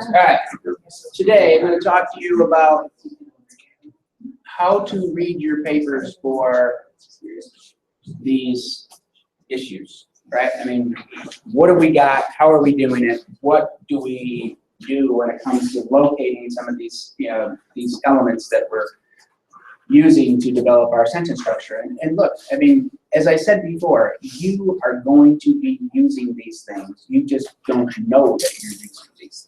All right, today I'm going to talk to you about how to read your papers for these issues, right? I mean, what have we got? How are we doing it? What do we do when it comes to locating some of these, these elements that we're using to develop our sentence structure? And look, I mean, as I said before, you are going to be using these things. You just don't know that you're using these things.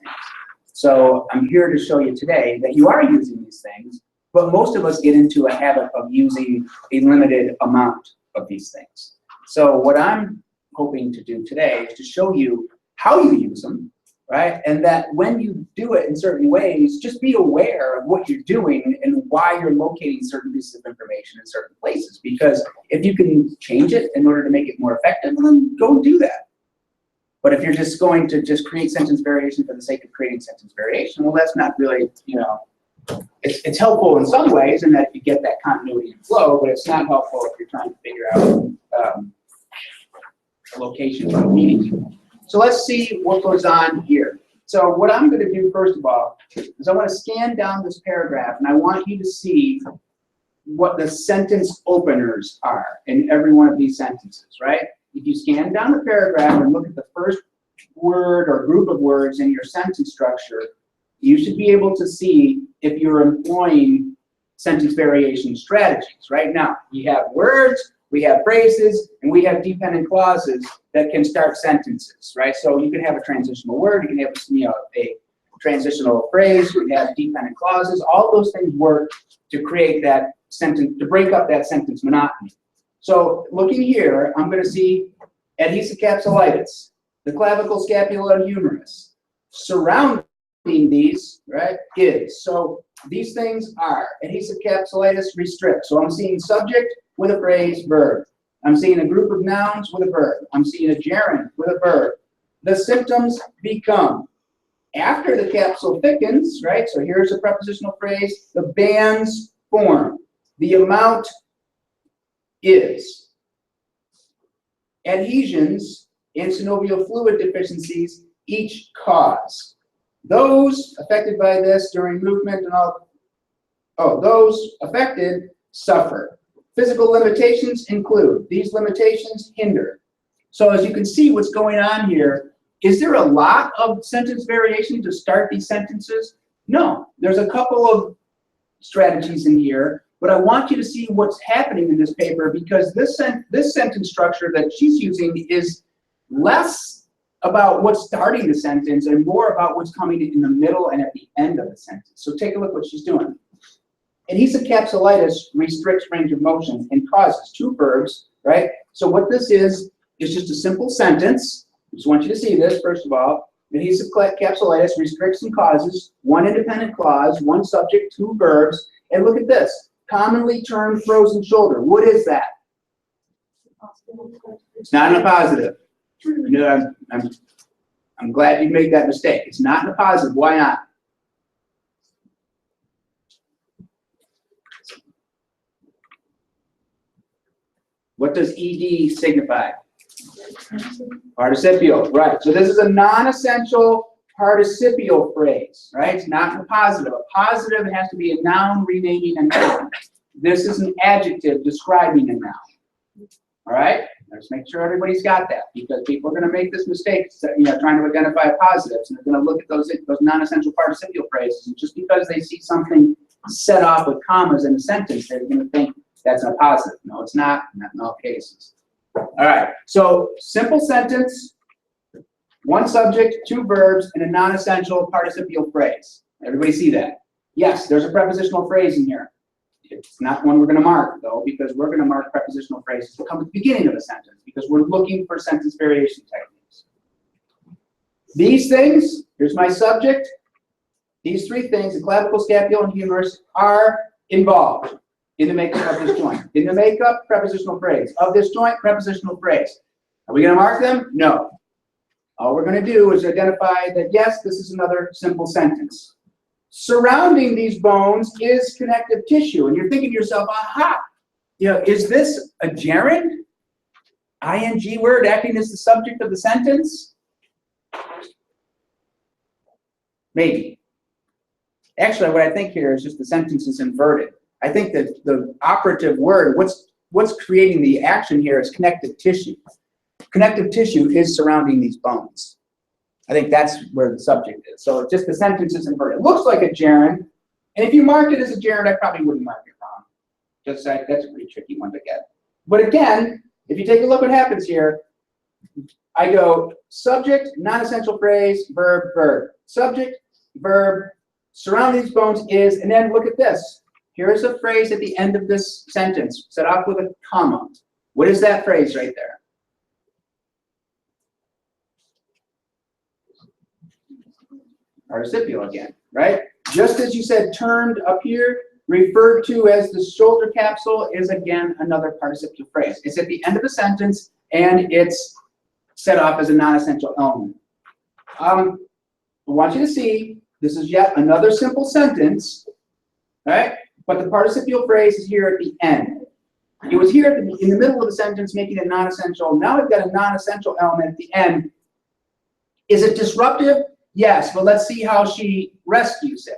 So I'm here to show you today that you are using these things, but most of us get into a habit of using a limited amount of these things. So what I'm hoping to do today is to show you how you use them, right? And that when you do it in certain ways, just be aware of what you're doing and why you're locating certain pieces of information in certain places. Because if you can change it in order to make it more effective, then go do that. But if you're just going to just create sentence variation for the sake of creating sentence variation, well, that's not really, it's helpful in some ways in that you get that continuity and flow, but it's not helpful if you're trying to figure out a location for a meaning. So let's see what goes on here. So what I'm going to do first of all is I want to scan down this paragraph and I want you to see what the sentence openers are in every one of these sentences, right? If you scan down the paragraph and look at the first word or group of words in your sentence structure, you should be able to see if you're employing sentence variation strategies. Right now, we have words, we have phrases, and we have dependent clauses that can start sentences, right? So you can have a transitional word, you can have a transitional phrase, you can have dependent clauses. All those things work to create that sentence, to break up that sentence monotony. So looking here, I'm going to see adhesive capsulitis, the clavicle, scapula, and humerus. Surrounding these, right, is. So these things are adhesive capsulitis restrict. So I'm seeing subject with a phrase, verb. I'm seeing a group of nouns with a verb. I'm seeing a gerund with a verb. The symptoms become. After the capsule thickens, right, so here's a prepositional phrase, the bands form. The amount is. Adhesions and synovial fluid deficiencies each cause. Those affected by this during movement and those affected suffer. Physical limitations include. These limitations hinder. So as you can see what's going on here, is there a lot of sentence variation to start these sentences? No, there's a couple of strategies in here, but I want you to see what's happening in this paper because this sentence structure that she's using is less about what's starting the sentence and more about what's coming in the middle and at the end of the sentence. So take a look what she's doing. Adhesive capsulitis restricts range of motion and causes two verbs, right? So what this is just a simple sentence. I just want you to see this, first of all. Adhesive capsulitis restricts and causes one independent clause, one subject, two verbs. And look at this, commonly termed frozen shoulder. What is that? It's not in a positive. I'm glad you made that mistake. It's not in a positive. Why not? What does ED signify? Participial, right. So this is a non-essential participial phrase, right? It's not in a positive. A positive has to be a noun renaming a noun. This is an adjective describing a noun. All right? Let's make sure everybody's got that because people are going to make this mistake, trying to identify positives, and they're going to look at those non-essential participial phrases, and just because they see something set off with commas in a sentence, they're going to think that's a positive. No, it's not in all cases. All right, so simple sentence, one subject, two verbs, and a non-essential participial phrase. Everybody see that? Yes, there's a prepositional phrase in here. It's not one we're going to mark, though, because we're going to mark prepositional phrases that come at the beginning of a sentence, because we're looking for sentence variation techniques. These things, here's my subject, these three things, the clavicle, scapula, and humerus, are involved in the makeup of this joint. In the makeup, prepositional phrase. Of this joint, prepositional phrase. Are we going to mark them? No. All we're going to do is identify that, yes, this is another simple sentence. Surrounding these bones is connective tissue. And you're thinking to yourself, aha, is this a gerund? ING word acting as the subject of the sentence? Maybe. Actually, what I think here is just the sentence is inverted. I think that the operative word, what's creating the action here is connective tissue. Connective tissue is surrounding these bones. I think that's where the subject is. So just the sentence is inverted. It looks like a gerund, and if you marked it as a gerund, I probably wouldn't mark it wrong. Just say that's a pretty tricky one to get. But again, if you take a look what happens here, I go subject, non-essential phrase, verb, verb. Subject, verb, surrounding these bones is, and then look at this. Here's a phrase at the end of this sentence, set off with a comma. What is that phrase right there? Participial again, right? Just as you said, turned up here, referred to as the shoulder capsule is again another participial phrase. It's at the end of a sentence and it's set off as a non-essential element. I want you to see this is yet another simple sentence, right? But the participial phrase is here at the end. It was here in the middle of the sentence, making it non-essential. Now we've got a non-essential element at the end. Is it disruptive? Yes, but let's see how she rescues it.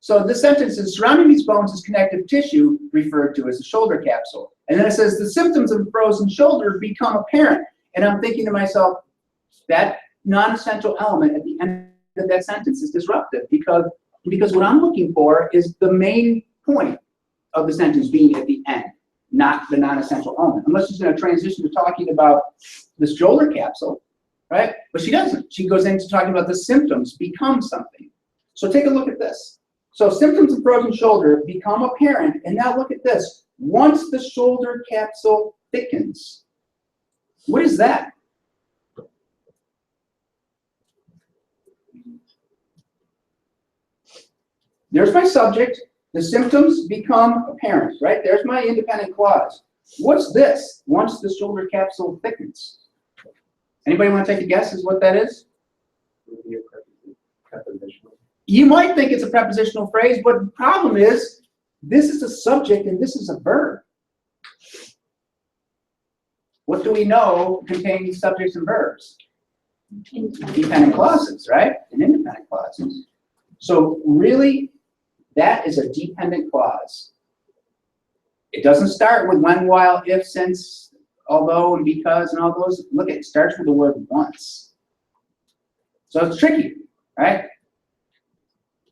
So this sentence is surrounding these bones is connective tissue, referred to as the shoulder capsule. And then it says the symptoms of frozen shoulder become apparent. And I'm thinking to myself, that non-essential element at the end of that sentence is disruptive because what I'm looking for is the main point of the sentence being at the end, not the non-essential element. Unless she's going to transition to talking about the shoulder capsule, right? But she doesn't. She goes into talking about the symptoms become something. So take a look at this. So symptoms of frozen shoulder become apparent, and now look at this. Once the shoulder capsule thickens. What is that? There's my subject. The symptoms become apparent, right? There's my independent clause. What's this? Once the shoulder capsule thickens. Anybody want to take a guess as what that is? You might think it's a prepositional phrase, but the problem is this is a subject and this is a verb. What do we know containing subjects and verbs? Dependent clauses, right? And independent clauses. So really, that is a dependent clause. It doesn't start with when, while, if, since, although, and because, and all those. Look, it starts with the word once. So it's tricky, right?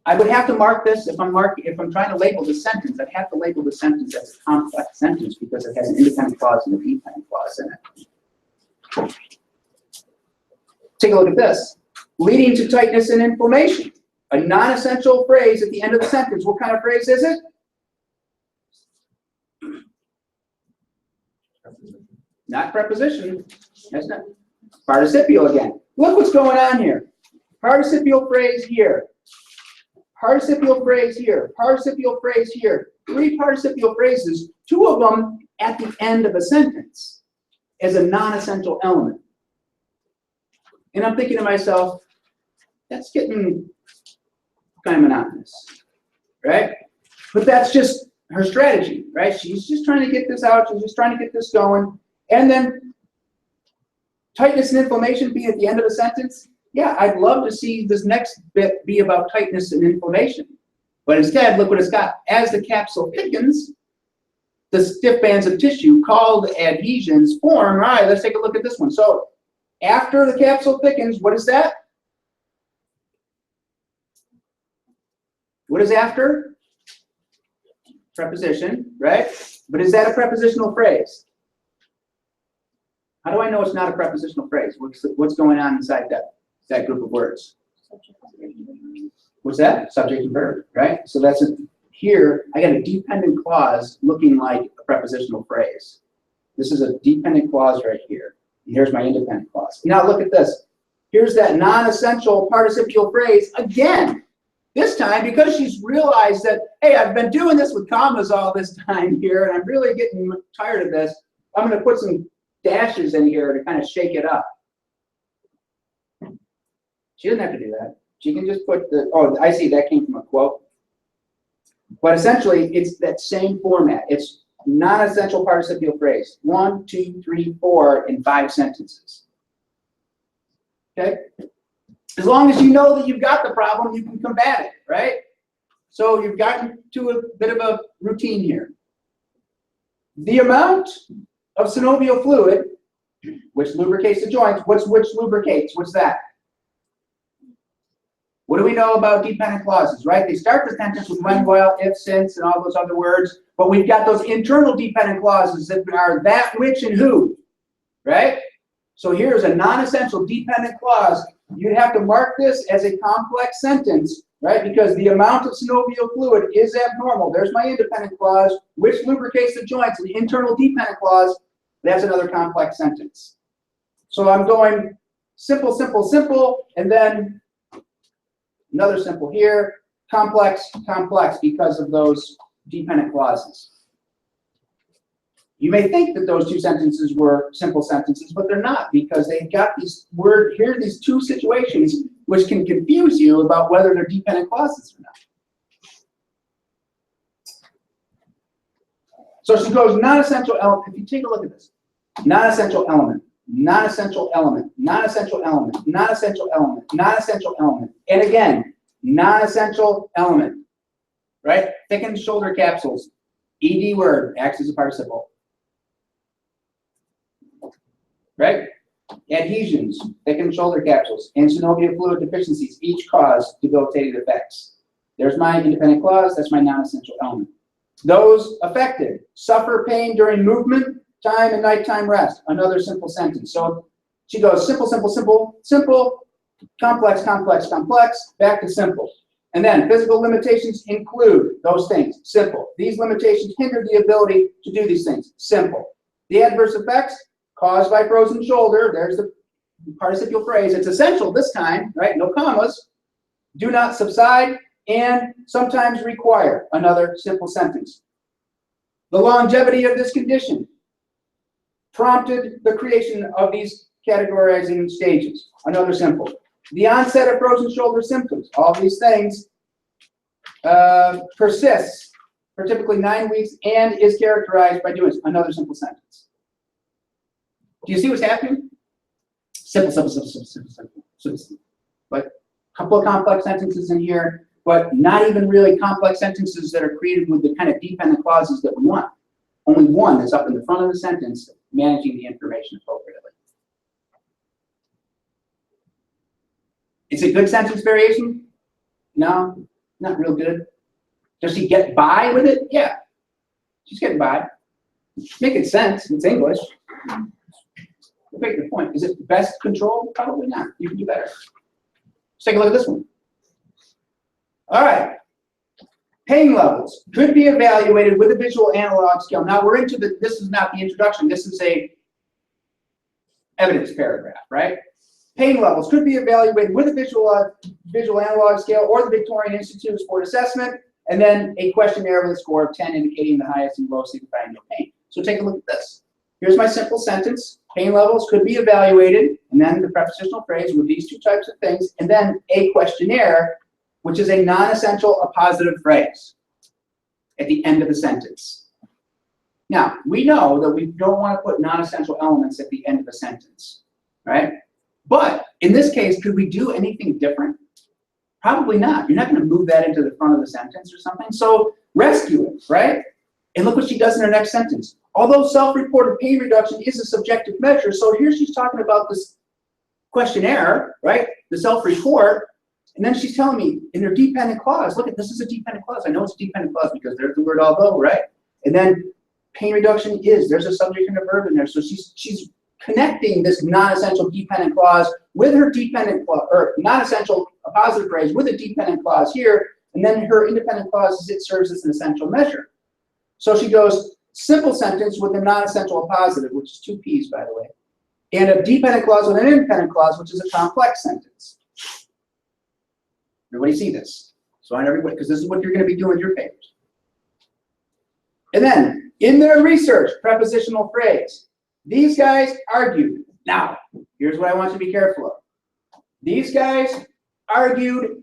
I would have to mark this if I'm trying to label the sentence. I'd have to label the sentence as a complex sentence because it has an independent clause and a dependent clause in it. Take a look at this. Leading to tightness and inflammation. A non-essential phrase at the end of the sentence. What kind of phrase is it? Not preposition. That's not. Participial again. Look what's going on here. Participial phrase here. Participial phrase here. Participial phrase here. 3 participial phrases, 2 of them at the end of a sentence as a non-essential element. And I'm thinking to myself, that's getting kind of monotonous, right? But that's just her strategy, right? She's just trying to get this out. She's just trying to get this going. And then tightness and inflammation being at the end of a sentence. Yeah, I'd love to see this next bit be about tightness and inflammation. But instead, look what it's got. As the capsule thickens, the stiff bands of tissue called adhesions form. All right, let's take a look at this one. So after the capsule thickens, what is that? What is after? Preposition, right? But is that a prepositional phrase? How do I know it's not a prepositional phrase? What's going on inside that group of words? What's that? Subject and verb, right? So that's here, I got a dependent clause looking like a prepositional phrase. This is a dependent clause right here. And here's my independent clause. Now look at this. Here's that non-essential participial phrase again. This time, because she's realized that, hey, I've been doing this with commas all this time here, and I'm really getting tired of this, I'm going to put some dashes in here to kind of shake it up. She doesn't have to do that. She can just put the, oh, I see, that came from a quote. But essentially, it's that same format. It's non-essential participial phrase. 1, 2, 3, 4 in 5 sentences. Okay? As long as you know that you've got the problem, you can combat it, right? So you've gotten to a bit of a routine here. The amount of synovial fluid, which lubricates the joints, which lubricates? What's that? What do we know about dependent clauses, right? They start the sentence with when, while, if, since, and all those other words, but we've got those internal dependent clauses that are that, which, and who, right? So here's a non-essential dependent clause. You'd have to mark this as a complex sentence, right? Because the amount of synovial fluid is abnormal. There's my independent clause, which lubricates the joints. An internal dependent clause, that's another complex sentence. So I'm going simple, simple, simple, and then another simple here, complex, complex, because of those dependent clauses. You may think that those two sentences were simple sentences, but they're not, because they've got these here are these two situations which can confuse you about whether they're dependent clauses or not. So she goes non-essential element. If you take a look at this, non-essential element, non-essential element, non-essential element, non-essential element, non-essential element, and again, non-essential element, right? Thickened shoulder capsules, ED word, acts as a participle, right? Adhesions, thickened shoulder capsules, and synovial fluid deficiencies each cause debilitating effects. There's my independent clause, that's my non-essential element. Those affected suffer pain during movement, time, and nighttime rest. Another simple sentence. So she goes simple, simple, simple, simple, complex, complex, complex, back to simple. And then physical limitations include those things, simple. These limitations hinder the ability to do these things, simple. The adverse effects caused by frozen shoulder, there's the participial phrase, it's essential this time, right, no commas, do not subside, and sometimes require, another simple sentence. The longevity of this condition prompted the creation of these categorizing stages, another simple. The onset of frozen shoulder symptoms, all these things, persists for typically 9 weeks and is characterized by doing another simple sentence. Do you see what's happening? Simple, simple, simple, simple, simple, simple, simple, simple. Like a couple of complex sentences in here, but not even really complex sentences that are created with the kind of dependent clauses that we want. Only one that's up in the front of the sentence, managing the information appropriately. Is it good sentence variation? No, not real good. Does she get by with it? Yeah, she's getting by. Making sense, it's English. Make the point. Is it best control? Probably not. You can do better. Let's take a look at this one. All right. Pain levels could be evaluated with a visual analog scale. Now we're into this is not the introduction. This is a evidence paragraph, right? Pain levels could be evaluated with a visual analog scale or the Victorian Institute of Sport Assessment, and then a questionnaire with a score of 10 indicating the highest and lowest signifying no pain. So take a look at this. Here's my simple sentence. Pain levels could be evaluated, and then the prepositional phrase with these two types of things, and then a questionnaire, which is a non-essential appositive phrase at the end of the sentence. Now, we know that we don't want to put non-essential elements at the end of a sentence, right? But in this case, could we do anything different? Probably not. You're not going to move that into the front of the sentence or something. So rescue it, right? And look what she does in her next sentence. Although self-reported pain reduction is a subjective measure, so here she's talking about this questionnaire, right? The self-report, and then she's telling me in her dependent clause, look, this is a dependent clause. I know it's a dependent clause because there's the word although, right? And then pain reduction is, there's a subject and a verb in there. So she's connecting this non-essential dependent clause with her dependent clause, or non-essential appositive phrase with a dependent clause here, and then her independent clause is it serves as an essential measure. So she goes simple sentence with a non-essential appositive, which is two P's, by the way, and a dependent clause with an independent clause, which is a complex sentence. Everybody see this? So on everybody, because this is what you're going to be doing with your papers. And then in their research, prepositional phrase, these guys argued. Now, here's what I want you to be careful of. These guys argued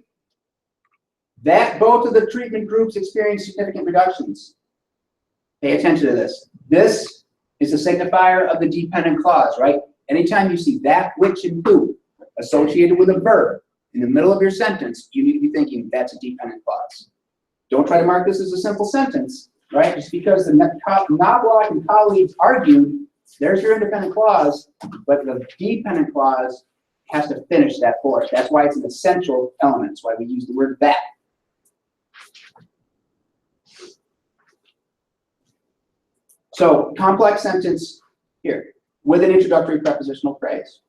that both of the treatment groups experienced significant reductions. Pay attention to this. This is a signifier of the dependent clause, right? Anytime you see that, which, and who associated with a verb, in the middle of your sentence, you need to be thinking that's a dependent clause. Don't try to mark this as a simple sentence, right? Just because the Knobloch and colleagues argued, there's your independent clause, but the dependent clause has to finish that for us. That's why it's an essential element. That's why we use the word that. So, complex sentence here, with an introductory prepositional phrase.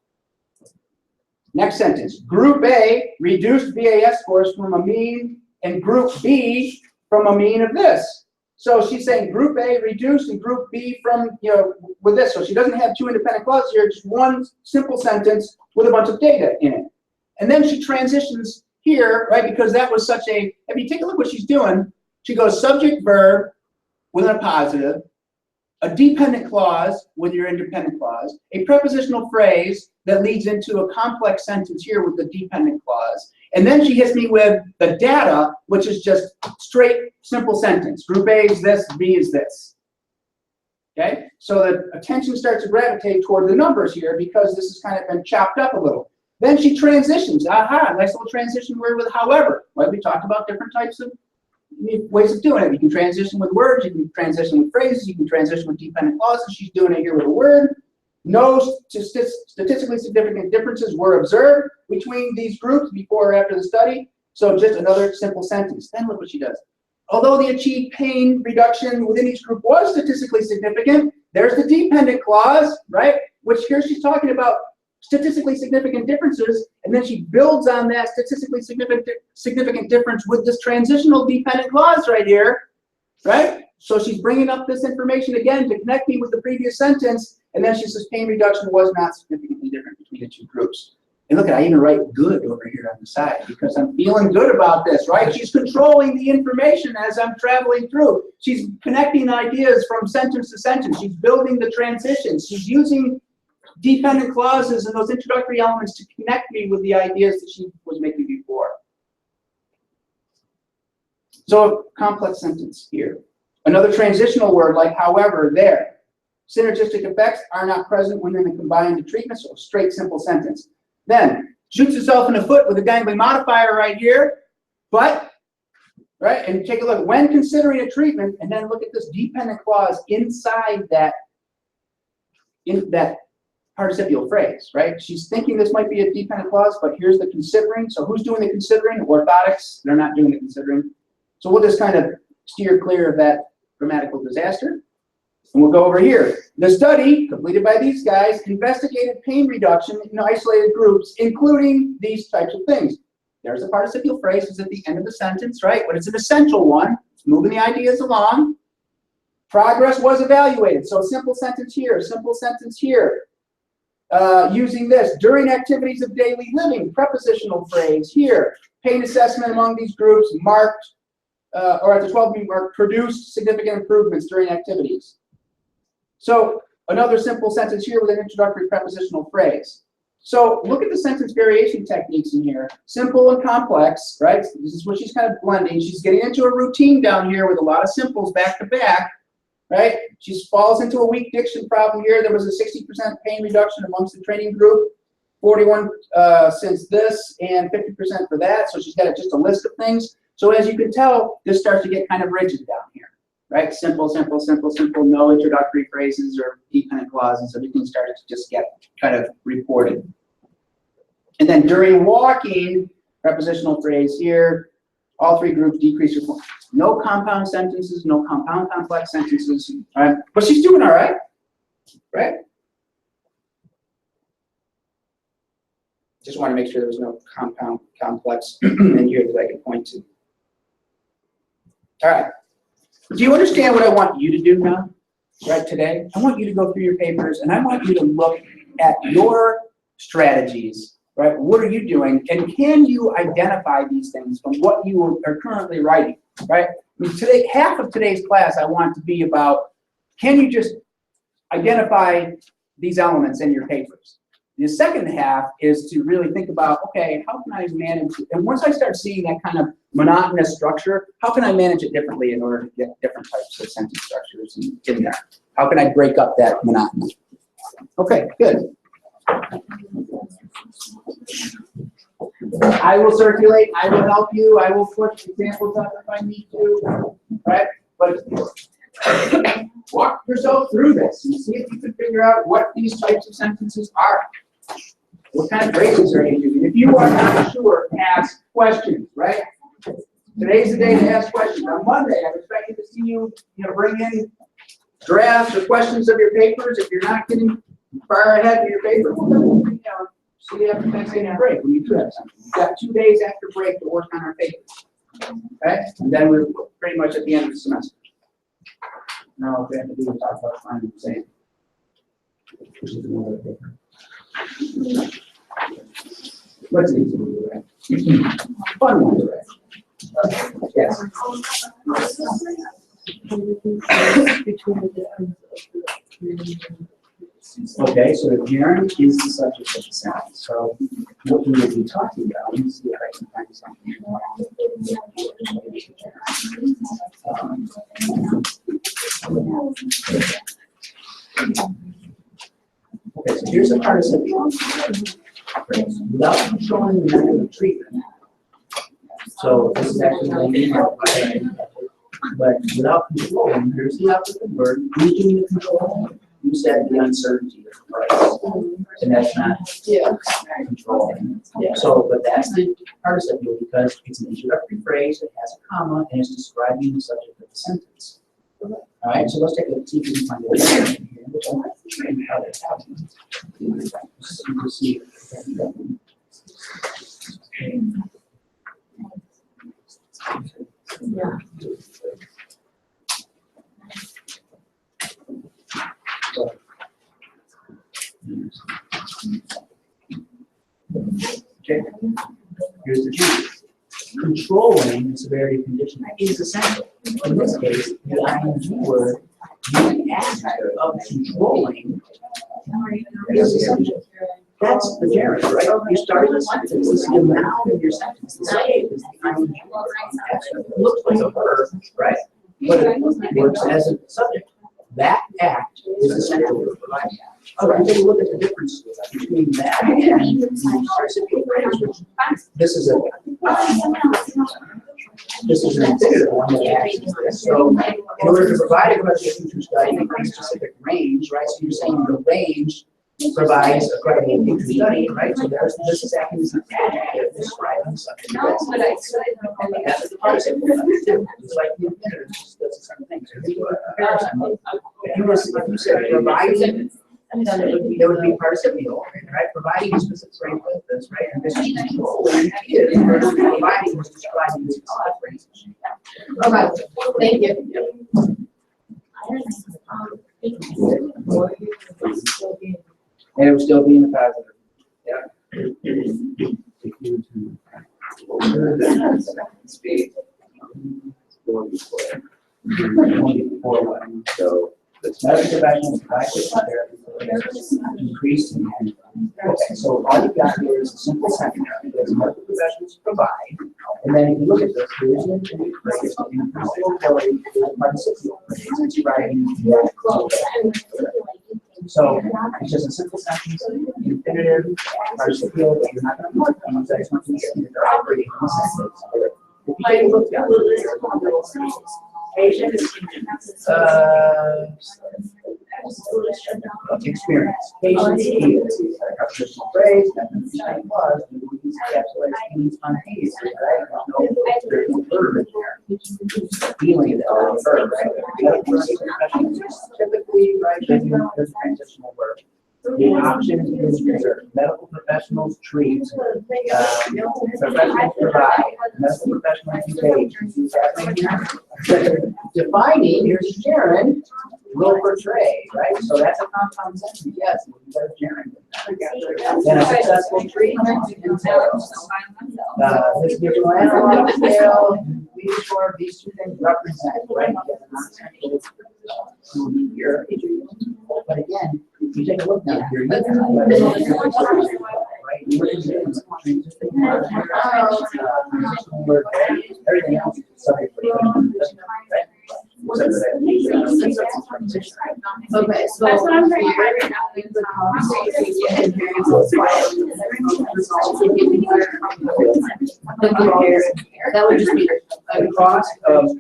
Next sentence, Group A reduced VAS scores from a mean, and Group B from a mean of this. So she's saying Group A reduced and Group B from, with this. So she doesn't have two independent clauses here, just one simple sentence with a bunch of data in it. And then she transitions here, right, because that was such a, if you take a look what she's doing, she goes subject, verb, with a positive, a dependent clause with your independent clause, a prepositional phrase that leads into a complex sentence here with the dependent clause. And then she hits me with the data, which is just straight, simple sentence. Group A is this, B is this. Okay? So the attention starts to gravitate toward the numbers here because this has kind of been chopped up a little. Then she transitions. Aha, nice little transition word with however. Right? We talked about different types of ways of doing it. You can transition with words, you can transition with phrases, you can transition with dependent clauses. She's doing it here with a word. No statistically significant differences were observed between these groups before or after the study. So just another simple sentence. Then look what she does. Although the achieved pain reduction within each group was statistically significant, there's the dependent clause, right? Which here she's talking about statistically significant differences, and then she builds on that statistically significant difference with this transitional dependent clause right here, right? So she's bringing up this information again to connect me with the previous sentence, and then she says pain reduction was not significantly different between the two groups. And look, I even write good over here on the side because I'm feeling good about this, right? She's controlling the information as I'm traveling through. She's connecting ideas from sentence to sentence. She's building the transitions. She's using dependent clauses and those introductory elements to connect me with the ideas that she was making before. So, complex sentence here. Another transitional word like however there. Synergistic effects are not present within the combined treatment, so straight simple sentence. Then, shoots herself in the foot with a dangling modifier right here, but, right, and take a look. When considering a treatment, and then look at this dependent clause inside that, participial phrase, right? She's thinking this might be a dependent clause, but here's the considering. So who's doing the considering? Orthotics, they're not doing the considering. So we'll just kind of steer clear of that grammatical disaster. And we'll go over here. The study, completed by these guys, investigated pain reduction in isolated groups, including these types of things. There's a participial phrase, it's at the end of the sentence, right? But it's an essential one. It's moving the ideas along. Progress was evaluated. So simple sentence here, simple sentence here. Using this, during activities of daily living, prepositional phrase here. Pain assessment among these groups marked, or at the 12-week mark, produced significant improvements during activities. So another simple sentence here with an introductory prepositional phrase. So look at the sentence variation techniques in here. Simple and complex, right? This is what she's kind of blending. She's getting into a routine down here with a lot of simples back to back. Right? She falls into a weak diction problem here. There was a 60% pain reduction amongst the training group, 41 since this, and 50% for that. So she's got just a list of things. So as you can tell, this starts to get kind of rigid down here, right? Simple, simple, simple, simple, no introductory phrases or dependent clauses. Everything started to just get kind of reported. And then during walking, prepositional phrase here, all three groups decrease your point. No compound sentences, no compound complex sentences. All right? But she's doing all right, right? Just want to make sure there's no compound complex in here that I can point to. All right. Do you understand what I want you to do now, right, today? I want you to go through your papers, and I want you to look at your strategies, right? What are you doing? And can you identify these things from what you are currently writing, right? Today, half of today's class, I want to be about, can you just identify these elements in your papers? The second half is to really think about, okay, how can I manage it? And once I start seeing that kind of monotonous structure, how can I manage it differently in order to get different types of sentence structures in there? How can I break up that monotony? Okay, good. I will circulate, I will help you, I will put examples up if I need to, right? But walk yourself through this and see if you can figure out what these types of sentences are. What kind of phrases are you using? If you are not sure, ask questions, right? Today's the day to ask questions. On Monday, I'm expecting to see you, bring in drafts or questions of your papers. If you're not getting far ahead of your paper, see you after Thanksgiving break when you do have something. You've got 2 days after break to work on our papers. Okay? And then we're pretty much at the end of the semester. Now, what we have to do is talk about final exam, which is another paper. What's it easy to do, right? Fun one, right? Yes. Okay, so the gerund is the subject of the sentence. So what we will be talking about, let me see if I can find something. Okay, so here's a participle phrase. Without controlling the method of treatment. So this is actually going to be modified. But without controlling, here's the opposite word, using the control. You said the uncertainty of the price, and that's not controlling. So, but that's the participle because it's an introductory phrase, it has a comma, and it's describing the subject of the sentence. All right, so let's take a look, see if we can find it here. How that happens. You can see Yeah. Okay, here's the change. Controlling the severity of condition is essential. In this case, the ing word, the act of controlling is essential. That's the gerund, right? You start a sentence, this is the noun of your sentence. The subject is the ing word. It looks like a verb, right? But it works as a subject. That act is essential. All right, take a look at the difference between that and the participial phrase, which this is an indicative one that acts. So, in order to provide a credible future study in a specific range, right? So you're saying the range provides a credible future study, right? So this is acting as an adjective describing something. That's the participle. It's like the infinitive. That's the same thing. So here's a comparison. If you said providing, there would be participial, right? Providing a specific phrase with this, right? And this is controlling is providing was describing this phrase. All right, thank you. And it will still be in the positive. So medical professionals provide therapy increased in hand. Okay, so all you've got here is a simple sentence that medical professionals provide, and then if you look at this, there is an infinitive phrase, the increasing ability to participial phrase, it's writing that. So it's just a simple sentence, infinitive, participial, but you're not going to mark them. So it's not going to get they're operating in the sentence. If you take a look down here, patient experience. Patient's needs. Prepositional phrase, definition was, these encapsulates means unfeasible, right? There's no verb in there. Feeling the verb, right? Typically, right, there's a transitional verb. The option is reserved. Medical professionals treat, professionals provide, medical professionals engage. Defining, here's gerund, will portray, right? So that's a compound sentence, yes, we've got a gerund. And a successful treatment entails. This visual analog scale, we for these two things represent, right? Here. But again, if you take a look now here, right? Everything else is subject for right? except for that. Okay, so. That's what I'm trying to hide right now. That would just be. The cost of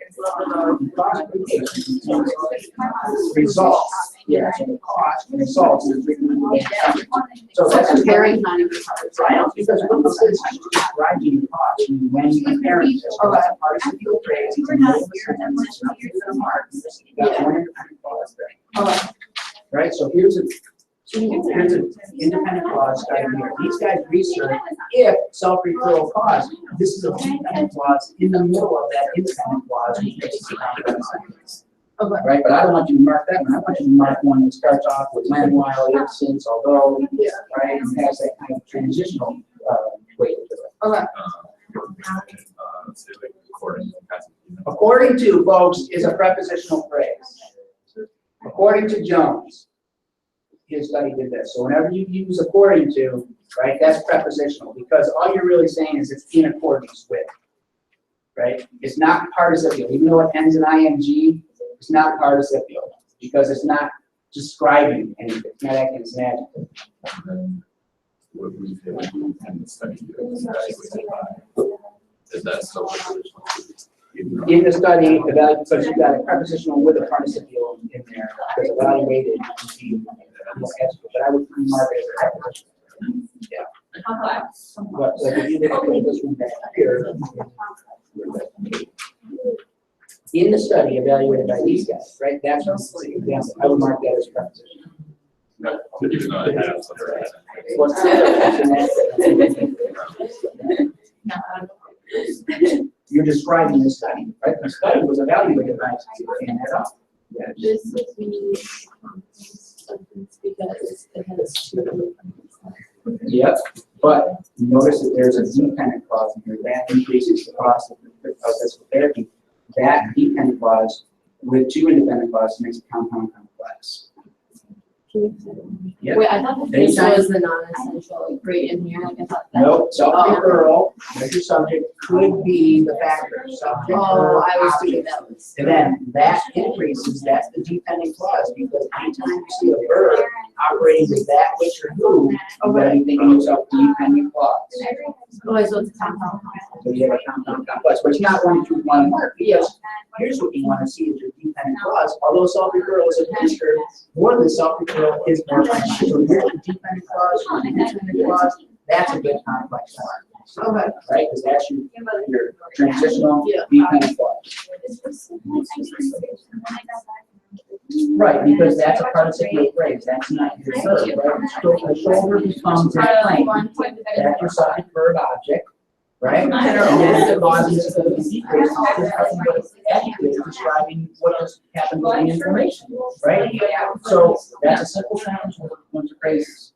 results, yeah, so the cost of results is. So that's a Comparing kind of. trial, because what this is driving the cost, and when you compare it, so that's a part of the field trades, it's a middle of the sentence, not the mark. You got one independent clause there. Okay. Right, so here's an independent clause guy here. These guys research if self-referral clause, this is a dependent clause in the middle of that independent clause, which makes it a complex sentence. Okay. Right, but I don't want you to mark that one. I want you to mark one that starts off with when, while, if, since, although, right, and has that kind of transitional weight to it. Okay. According to, folks, is a prepositional phrase. According to Jones, his study did this. So whenever you use according to, right, that's prepositional, because all you're really saying is it's in accordance with, right? It's not participial. Even though it ends in ing, it's not participial, because it's not describing anything. It's not acting as an adjective. What we feel like we can study is that so? In the study, because you got a prepositional with a participial in there, because evaluated, but I would mark it as a preposition. Yeah. But like if you look at this one back here, in the study evaluated by these guys, right? That's what example. I would mark that as a preposition. No, even though it has other What's You're describing the study, right? The study was evaluated by and that up. Yeah. This would be because it has two. Yep, but notice that there's a dependent clause in here that increases the cost of physical therapy. That dependent clause with two independent clauses makes it compound complex. Yep. Wait, I thought that this was the non-essential right in here, like I thought that. Nope, self-referral, as your subject, could be the factor. Subject, Oh, verb, I was object. doing that was. And then that increases, that's the dependent clause, because anytime you see a verb operating with that, which, or who, you gotta be thinking of yourself dependent clause. Oh, so it's a compound. So you have a compound complex, but it's not 1, 2, 1 mark, because here's what you wanna see is your dependent clause. Although self-referral is administered, more than self-referral is more. So here's the dependent clause, your dependent clause, that's a good complex mark. Okay. Right, because that's your transitional dependent clause. Right, because that's a participial phrase, that's not your verb, right? So the shoulder becomes a plane, that's your subject verb object, right? And then the clause is going to be decreased, because nothing but an adjective describing what just happened with the information, right? So that's a simple sentence with a bunch of phrases.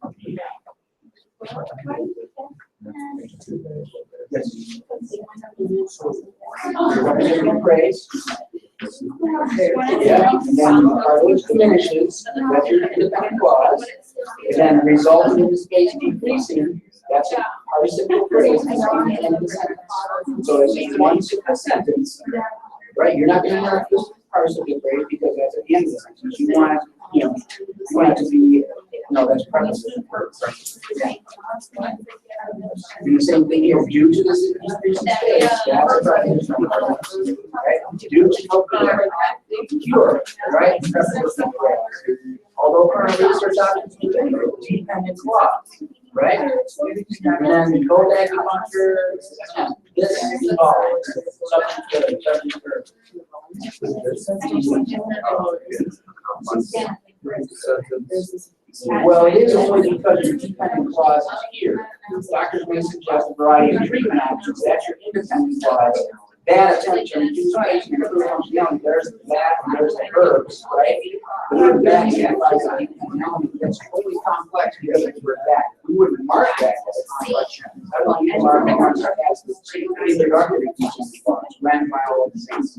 Yes. Prepositional phrase. Yeah, and then cartilage diminishes, that's your independent clause. And then resulting in the space decreasing, that's a participial phrase. So it's one simple sentence, right? You're not gonna mark this participial phrase because that's at the end of the sentence. You want it, you want it to be, no, that's participial phrase. And the same thing here, due to this increase in space, that's a prepositional phrase, right? Due to cure, right? Prepositional phrase. Although current research options dependent clause, right? And then go back to puncture, this involves subject verb. Well, it is only because your dependent clause is here. Doctors may suggest a variety of treatment options. That's your independent clause. That attempt to reduce patient and improve functionality. There's that, and there's the verbs, right? The word back implies a dependent element that's totally complex because it's word back. We wouldn't mark that as a complex sentence. I want you to mark that as the kindergarten teaching clause, when, while, and since.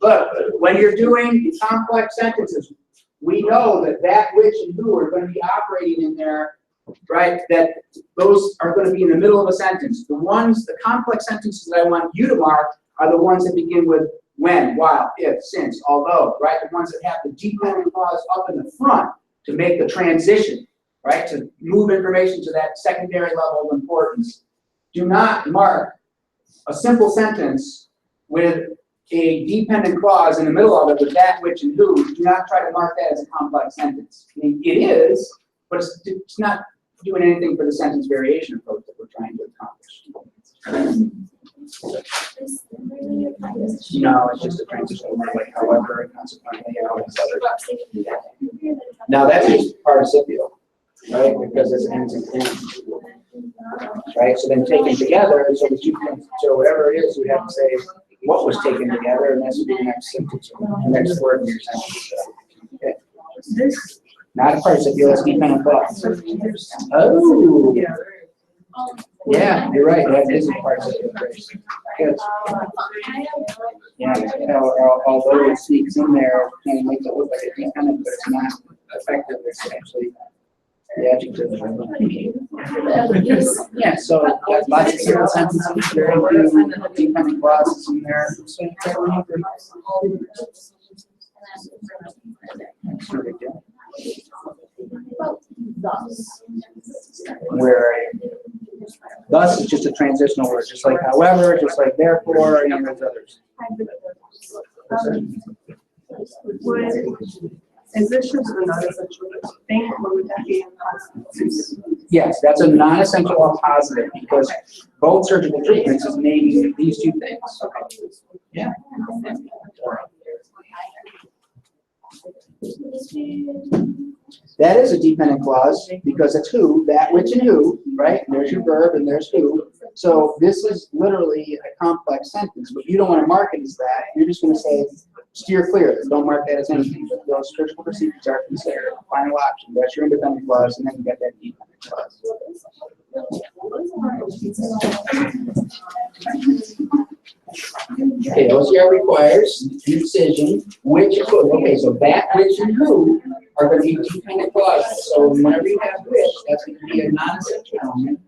But when you're doing complex sentences, we know that that, which, and who are going to be operating in there, right? That those are going to be in the middle of a sentence. The complex sentences that I want you to mark are the ones that begin with when, while, if, since, although, right? The ones that have the dependent clause up in the front to make the transition, right? To move information to that secondary level of importance. Do not mark a simple sentence with a dependent clause in the middle of it with that, which, and who. Do not try to mark that as a complex sentence. I mean, it is, but it's not doing anything for the sentence variation approach that we're trying to accomplish. No, it's just a transition word, like however, and consequently, and all this other. Now, that's just participial, right? Because it's ends and ends. Right? So then taken together, so that you can, so whatever it is, you have to say what was taken together, and that's the next sentence, or the next word in your sentence. Okay. This. Not a participial, it's dependent clause. Oh. Yeah, you're right, that is a participial phrase. Good. Yeah, although it sneaks in there, kind of makes it look like a dependent, but it's not effective, it's actually the adjective. Yeah, so lots of simple sentences, very few dependent clauses in there. So you can remember. That's no big deal. Where thus is just a transitional word, just like however, just like therefore, and those others. Is this just a non-essential thing, or would that be a positive? Yes, that's a non-essential or positive because both surgical treatments is naming these two things. Yeah. That is a dependent clause because it's who, that, which, and who, right? And there's your verb and there's who. So this is literally a complex sentence, but you don't want to mark it as that. You're just going to say, steer clear. Don't mark that as anything. But those surgical procedures are considered a final option. That's your independent clause, and then you get that dependent clause. Okay, OCR requires incision, which, okay, so that, which, and who are going to be dependent clauses. So whenever you have which, that's going to be a non-essential element,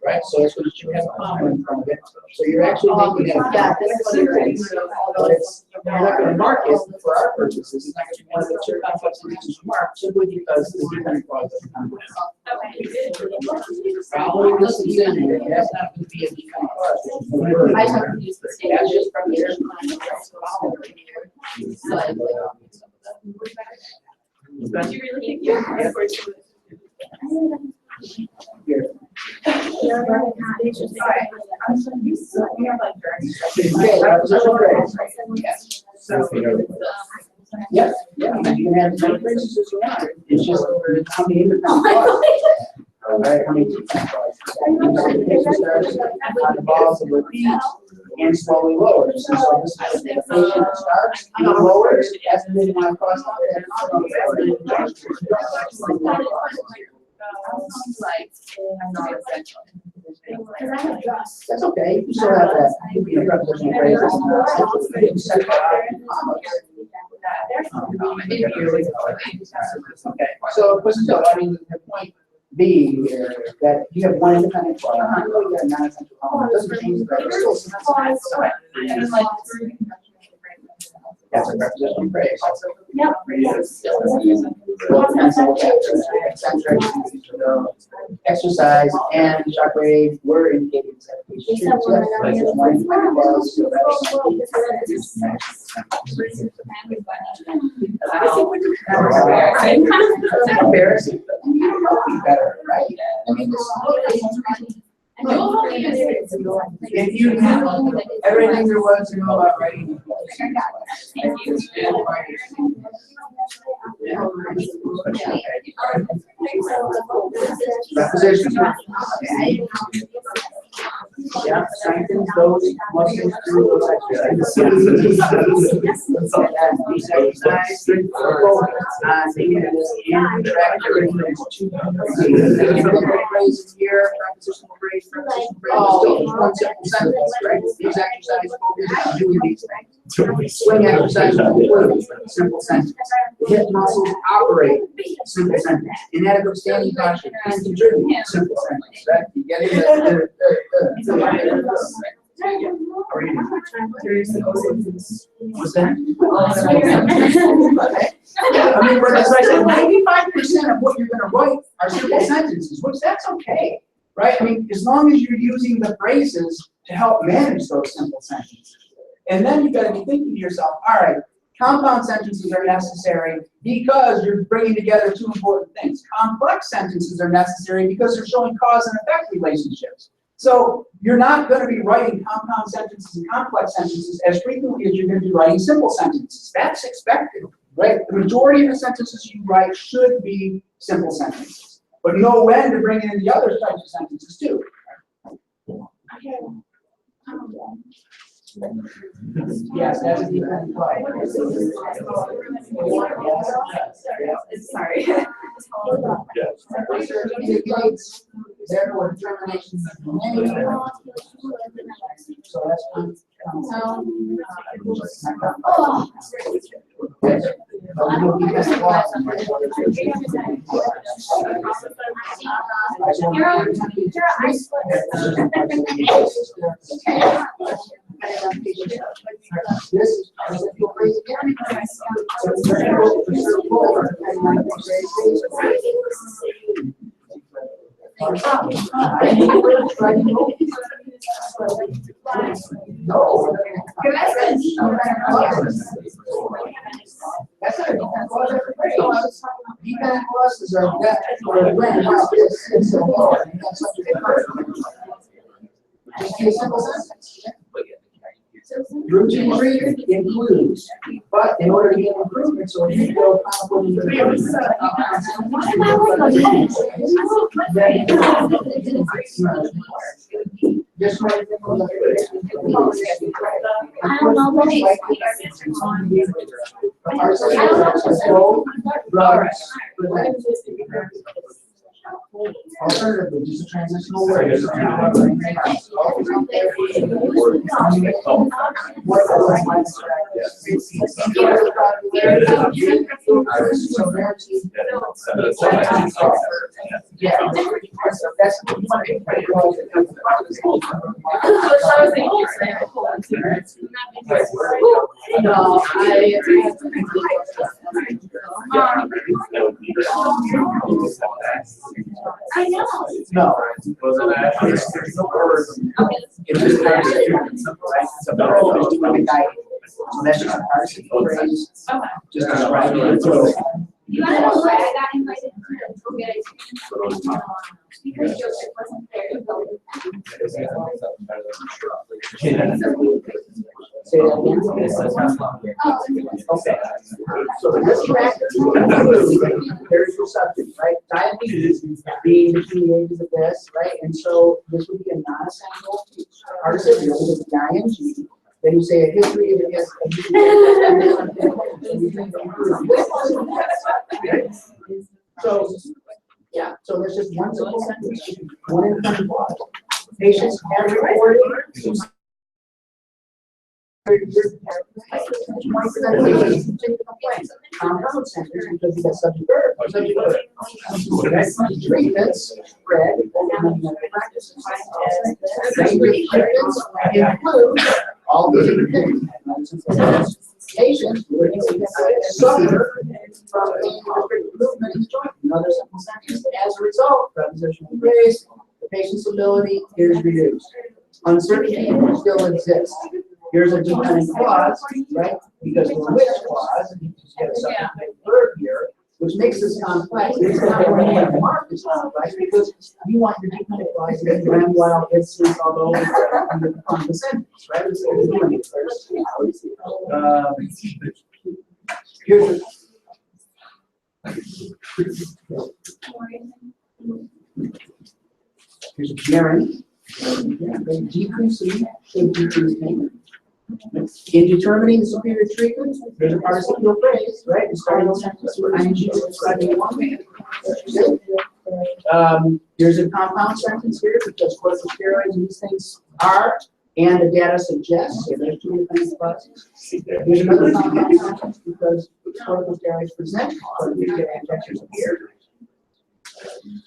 right? So it's going to have a comma in front of it. So you're actually making it a complex sentence, but it's, you're not going to mark it for our purposes. It's not going to be one of the two complex sentences to mark simply because the dependent clause doesn't come with it. Following this incision, that's not going to be a dependent clause. I have to use the same. That's just from there. Do you really think you're Here. Yes, yeah, you can have as many phrases as you want. It's just how many independent clauses. Right, how many dependent clauses. On the balls and repeats and slowly lowers. So this is the patient starts and lowers as the moving on across That's okay. You still have that. Prepositional phrases. Okay, so still, I mean, the point being here that you have one independent clause. I know you have non-essential element. It doesn't change that. It's still that's a prepositional phrase. Yep. Exercise and shockwave were indicated as embarrassing. Better, right? I mean, if you knew everything there was to know about writing, prepositions. Yeah, strengthens those muscles through those exercises. And these exercises focus on making this phrase here, prepositional phrase, still one simple sentence, right? These exercises focus on doing these things. Swing exercises include simple sentence. Hip muscles operate, simple sentence. Inadequate standing posture can contribute, simple sentence. Right? You get it? How are you? What's that? Yeah, I mean, where as I said, 95% of what you're gonna write are simple sentences, which that's okay, right? I mean, as long as you're using the phrases to help manage those simple sentences. And then you gotta be thinking to yourself, all right, compound sentences are necessary because you're bringing together two important things. Complex sentences are necessary because they're showing cause and effect relationships. So you're not going to be writing compound sentences and complex sentences as frequently as you're going to be writing simple sentences. That's expected, right? The majority of the sentences you write should be simple sentences, but know when to bring in the other types of sentences too. Yes, that's the Sorry. Therefore, determinations of many. So that's one. No. That's it. Dependent clauses are that or when how this is so low. That's such a good part. Just be a simple sentence. Routine treatment includes, but in order to get improvement, so you go confident in just right. Alternatively, just a transitional word. I know. No. Just describe it. You wanna know why I got invited to go get experience? Because Joseph wasn't there to go with them. Say that again. Okay. So this factor there's your subject, right? Diabetes being the key ages of this, right? And so this would be a non-essential participle with the ing. Then you say a history of So yeah, so there's just one simple sentence, one income clause. Patients have reported. 20% of patients continue to complain. Compound sentences because you got subject verb. Treatments spread over practices. Treatments include all the things. Patients suffer from movement in joint. Another simple sentence. As a result, prepositional phrase, the patient's ability is reduced. Uncertainty still exists. Here's a dependent clause, right? Because the which clause, you just get a subject verb here, which makes this complex. It's not going to have mark this complex because you want your dependent clause to be when, while, if, since, although, on the sentence, right? It's what we're doing first. Here's a Karen. Decreasing should decrease payment. In determining the superior treatment, there's a participial phrase, right? You start the sentence with ing describing one thing. There's a compound sentence here because corticosteroids and these things are, and the data suggests, so there's two different clauses. There's another compound sentence because corticosteroids present corticosteroid injections here.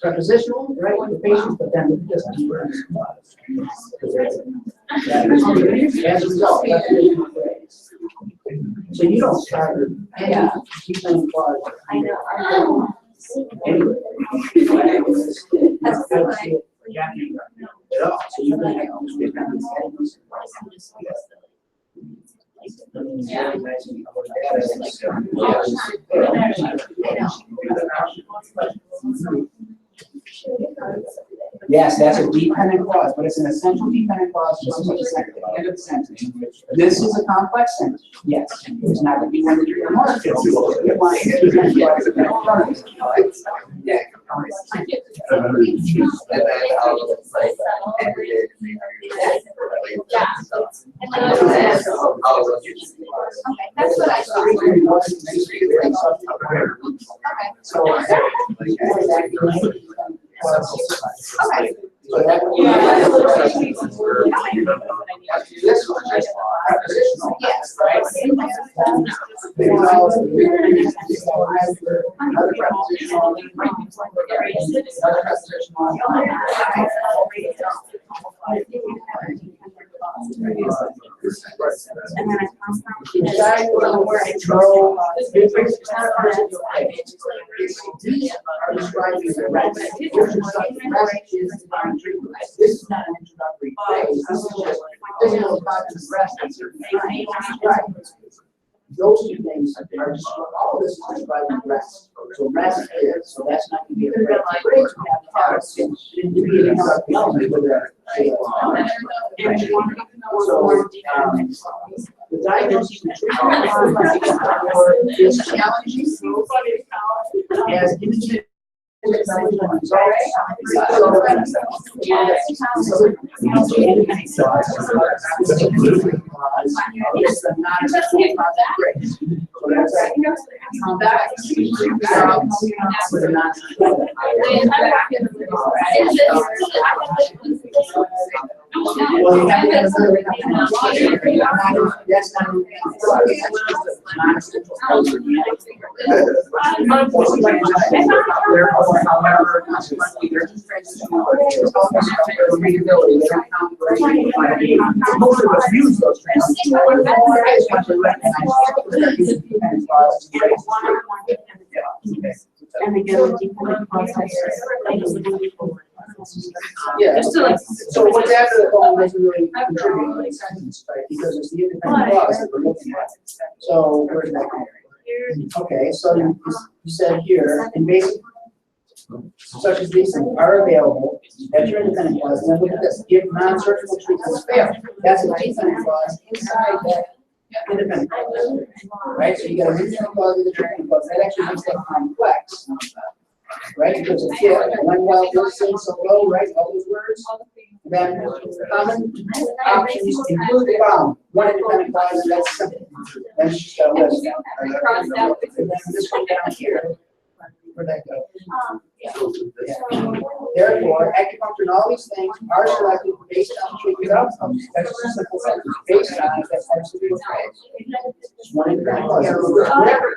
Prepositional, right, with the patient, but then it doesn't do it. As a result, that's the phrase. So you don't start with any dependent clause. I know. Anyway. That's at all, so you can have dependent clauses. Yeah. Yes, that's a dependent clause, but it's an essential dependent clause just at the end of the sentence. This is a complex sentence, yes. It's not going to be one that you're going to mark. You want to get a dependent clause in front of it. Yeah. That's what I thought. Okay. So that would be. This one is prepositional. Yes. Right? Another prepositional. Another prepositional. The guy will control. These are describing the rest. This is not an introductory phrase. This is just physical about the rest of certain things. Right. Those two things are just, all of this is describing rest. So rest is, so that's not going to be a phrase. It can be an introductory element with a. So, the diagnosis and treatment is challenging as individuals. However, consequently, there's a transitional readability. They don't count for anything. Most of us use those transitional. And again, the dependent process. Yeah, so what's after the colon doesn't really contribute to the sentence, right? Because it's the independent clause that we're looking at. So where's that? Okay, so you said here, in basic, such as these things are available, that's your independent clause, and then look at this, if non-surgical treatments fail, that's a dependent clause inside that independent clause, right? So you got a independent clause and a dependent clause, that actually makes that complex, right? Because it's when while this thing so low, right, all those words, then common options include the following, one independent clause, and that's simple. Then she's got a list. And then this one down here, where'd that go? Yeah. Therefore, acupuncture and all these things are selected based on treatment outcomes. That's just a simple sentence. Based on it, that's absolutely right. Just one independent clause. Whatever.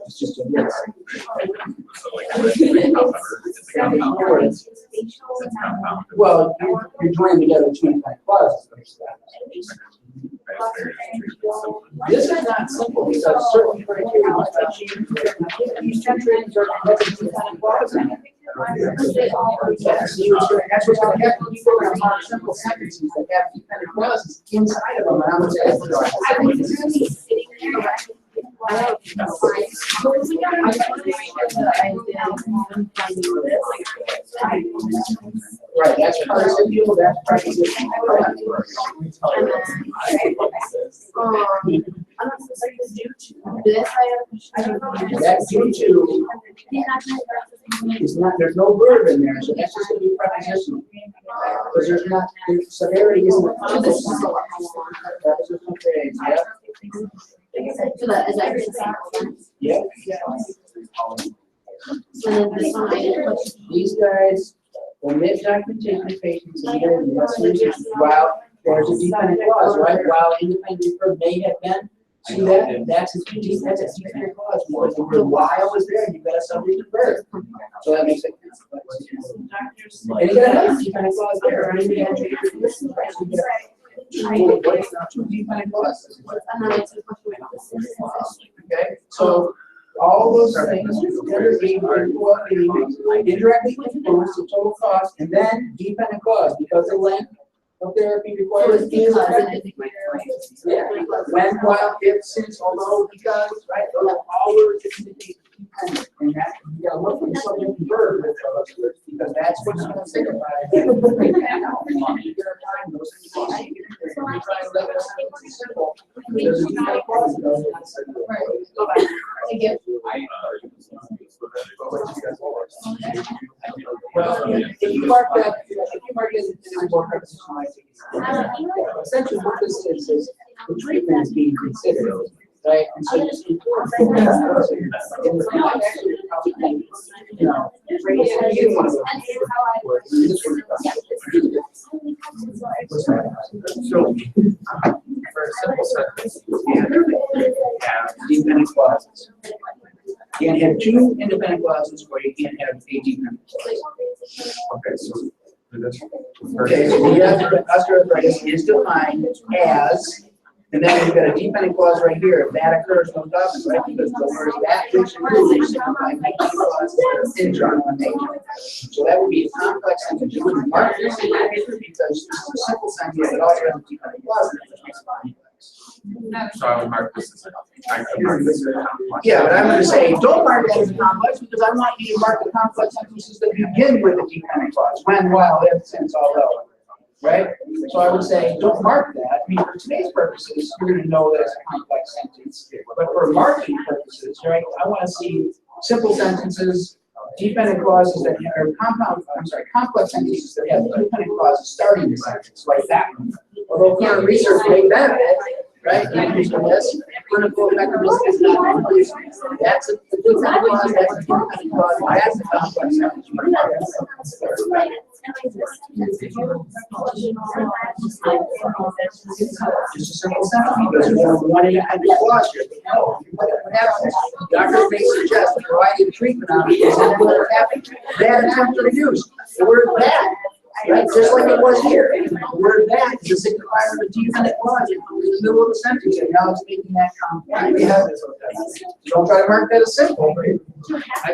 It's just a word. Well, you're joining together two independent clauses. This is not simple because certain criteria must be achieved. These two traits are independent clauses. That's what's going to happen. People are going to mark simple sentences that have dependent clauses inside of them. And I'm going to say, right, that's participial, that's preposition. That's due to, it's not, there's no verb in there, so that's just going to be prepositional. Because there's not, the severity isn't a preposition. Prepositional phrase, yeah. So that is that your Yeah. So then this one, I didn't put. These guys omit documentation of patients and either while there's a dependent clause, right? While independent verb may have been See that? That's a dependent clause, because the word while is there, you've got a subject to verb. So that makes it. And you gotta have a dependent clause there, right? You gotta change your list, right? So you gotta- What's not two dependent clauses? Okay, so all those things, together equal indirectly influence the total cost, and then dependent clause, because the length of therapy requires. Yeah, when, while, if, since, although, because, right, those are all words that indicate dependent, and that, you gotta look for the subject and verb with those words, because that's what's gonna signify. You get our time, those things, you try to let it simple, there's a dependent clause, it doesn't signify. Thank you. Well, if you mark that, if you mark it as a more preposition, I think essentially what this is the treatment is being considered, right? And so it's important. You know, you don't want to. So, for a simple sentence, you have dependent clauses. You can't have two independent clauses, or you can't have a dependent clause. Okay, so. Okay, so the osteoarthritis is defined as, and then you've got a dependent clause right here. If that occurs most often, right? Because the word that which includes internal in nature. So that would be a complex sentence. You wouldn't mark this because it's a simple sentence, but it also has a dependent clause, which makes it complex. So I would mark this as I could mark this as a complex. Yeah, but I'm going to say, don't mark that as a complex, because I want you to mark the complex sentences that begin with a dependent clause, when, while, if, since, although, right? So I would say, don't mark that. I mean, for today's purposes, you're going to know that it's a complex sentence. But for marking purposes, right, I want to see simple sentences, dependent clauses that are complex sentences that have dependent clauses starting the sentence, like that one. Although current research may benefit, right? Using this, clinical effectiveness is not increased. That's a dependent clause, that's a dependent clause, that's a complex sentence. Just a simple sentence, because there's only one independent clause here. No, what happens? Doctors may suggest a variety of treatment options and what happened. Bad attempt to reduce. The word bad, right? Just like it was here. The word that is a signifier of a dependent clause in the middle of the sentence, and now it's making that complex. Don't try to mark that as simple. Right?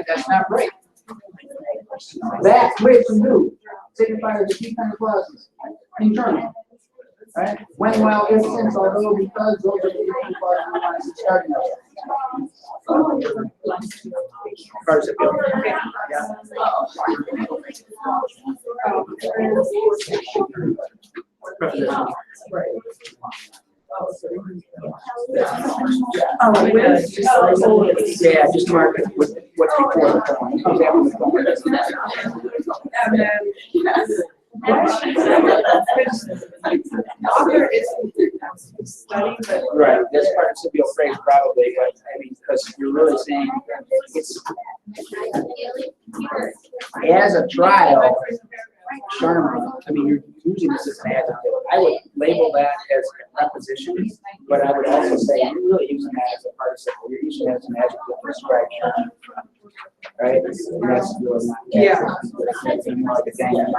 That's not right. That which new signifiers of dependent clauses. Internal. Right? When, while, if, since, although, because, those are the dependent clauses we want to start Participle. Yeah, just mark it with what's before the phone. Comes after the phone. And then, author is studying, but. Right, this participial phrase probably, but I mean, because you're really saying it's as a trial. Sherman, I mean, you're using this as an adjective. I would label that as a preposition, but I would also say you're really using that as a participle. You're using that as an adjective to describe Sherman. Right? And that's really not. Yeah. It's more like a dang.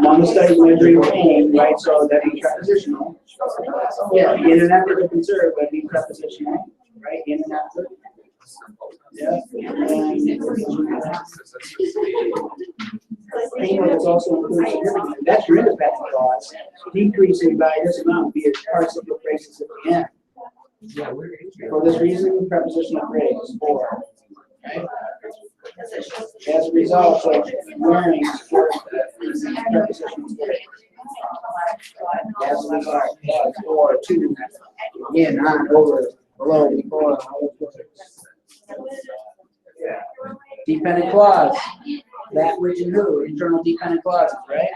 One study would agree with me, right? So that'd be prepositional. Yeah, in an effort to conserve, that'd be prepositional. Right, in and out. Yeah. And it's also includes, that's your independent clause, decreasing by this amount, be it participial phrases at the end. Yeah, for this reason, prepositional phrase is for, right? As a result of learning prepositional phrase. As a result, as, or, to, in, on, over, below, before. Yeah. Dependent clause. That which and who, internal dependent clauses, right?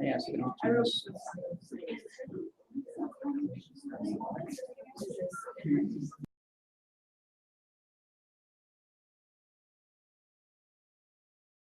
Yeah, so you don't do this.